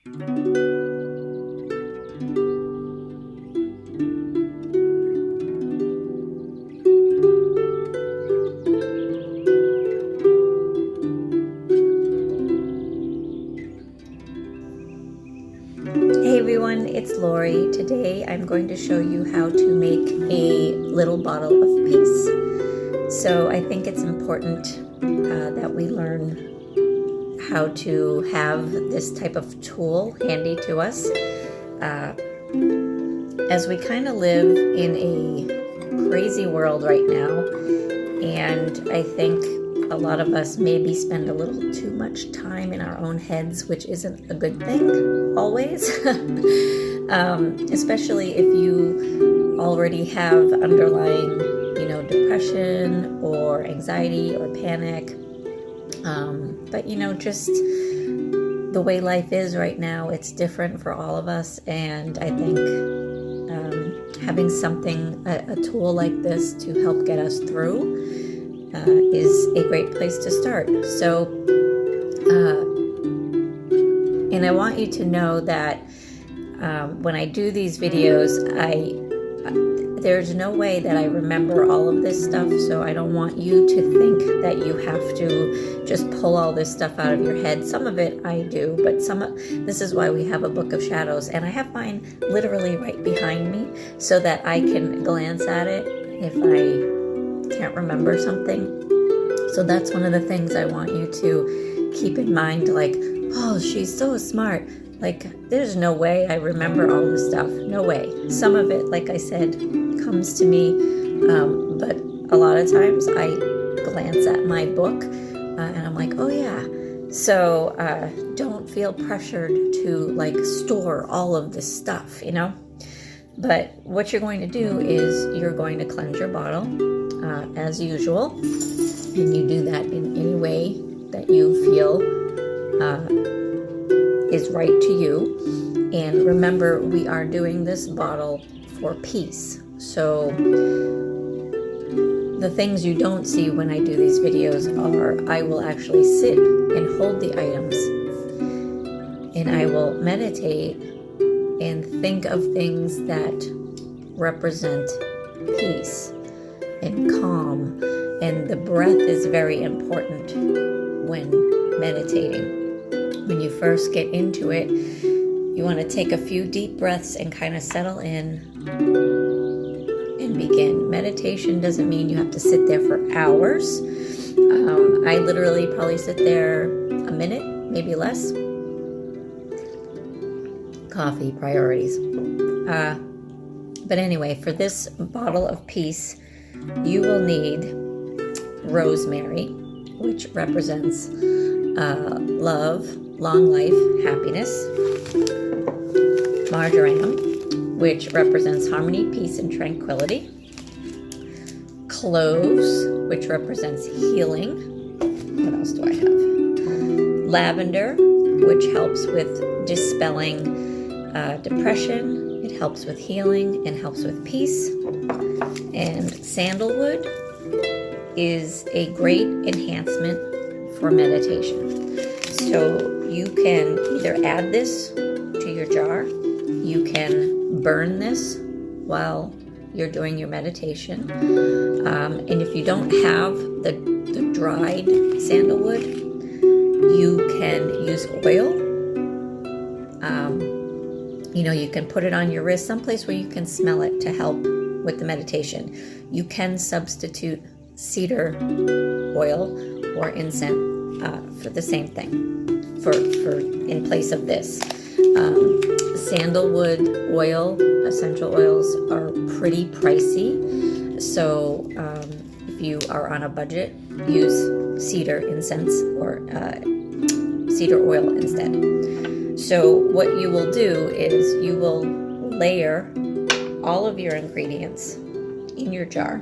Hey everyone, it's Lori. Today I'm going to show you how to make a little bottle of peace. So I think it's important that we learn how to have this type of tool handy to us as we kind of live in a crazy world right now, and I think a lot of us maybe spend a little too much time in our own heads, which isn't a good thing always. Especially if you already have underlying, depression or anxiety or panic. But just the way life is right now, it's different for all of us, and I think having something, a tool like this to help get us through is a great place to start. So, and I want you to know that when I do these videos, there's no way that I remember all of this stuff, so I don't want you to think that you have to just pull all this stuff out of your head. Some of it I do, but this is why we have a book of shadows, and I have mine literally right behind me so that I can glance at it if I can't remember something. So that's one of the things I want you to keep in mind, like, oh, she's so smart. Like, there's no way I remember all this stuff. No way. Some of it, like I said, comes to me, but a lot of times I glance at my book and I'm like, oh yeah. So don't feel pressured to store all of this stuff, But what you're going to do is you're going to cleanse your bottle as usual, and you do that in any way that you feel is right to you. And remember, we are doing this bottle for peace. So the things you don't see when I do these videos are I will actually sit and hold the items, and I will meditate and think of things that represent peace and calm. And the breath is very important when meditating. When you first get into it, you want to take a few deep breaths and kind of settle in and begin. Meditation doesn't mean you have to sit there for hours. I literally probably sit there a minute, maybe less. Coffee priorities. But anyway, for this bottle of peace, you will need rosemary, which represents love, long life, happiness. Marjoram, which represents harmony, peace, and tranquility. Cloves, which represents healing. What else do I have? Lavender, which helps with dispelling depression. It helps with healing and helps with peace. And sandalwood is a great enhancement for meditation. So you can either add this to your jar, you can burn this while you're doing your meditation, and if you don't have the dried sandalwood, you can use oil. You can put it on your wrist, someplace where you can smell it to help with the meditation. You can substitute cedar oil or incense for the same thing, for in place of this. Sandalwood oil, essential oils are pretty pricey, so if you are on a budget, use cedar incense or cedar oil instead. So what you will do is you will layer all of your ingredients in your jar,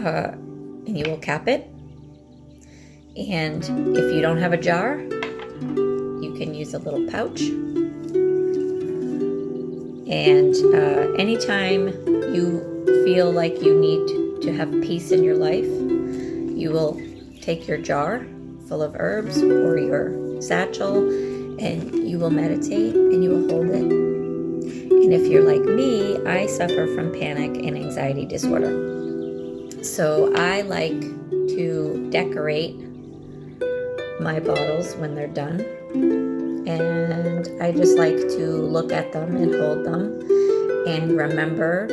and you will cap it. And if you don't have a jar, you can use a little pouch. And anytime you feel like you need to have peace in your life, you will take your jar full of herbs or your satchel, and you will meditate and you will hold it. And if you're like me, I suffer from panic and anxiety disorder. So I like to decorate my bottles when they're done. And I just like to look at them and hold them and remember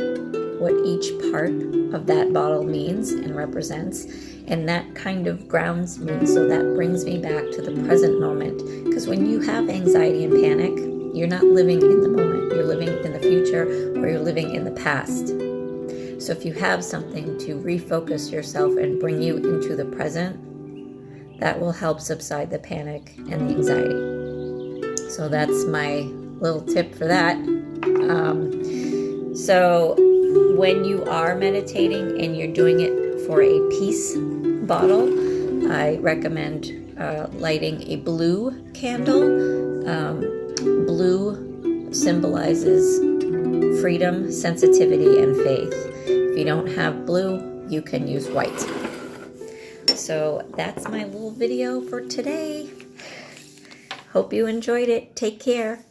what each part of that bottle means and represents. And that kind of grounds me, so that brings me back to the present moment. Because when you have anxiety and panic, you're not living in the moment. You're living in the future, or you're living in the past. So if you have something to refocus yourself and bring you into the present, that will help subside the panic and the anxiety. So that's my little tip for that. So when you are meditating and you're doing it for a peace bottle, I recommend lighting a blue candle. Blue symbolizes freedom, sensitivity, and faith. If you don't have blue, you can use white. So that's my little video for today. Hope you enjoyed it. Take care.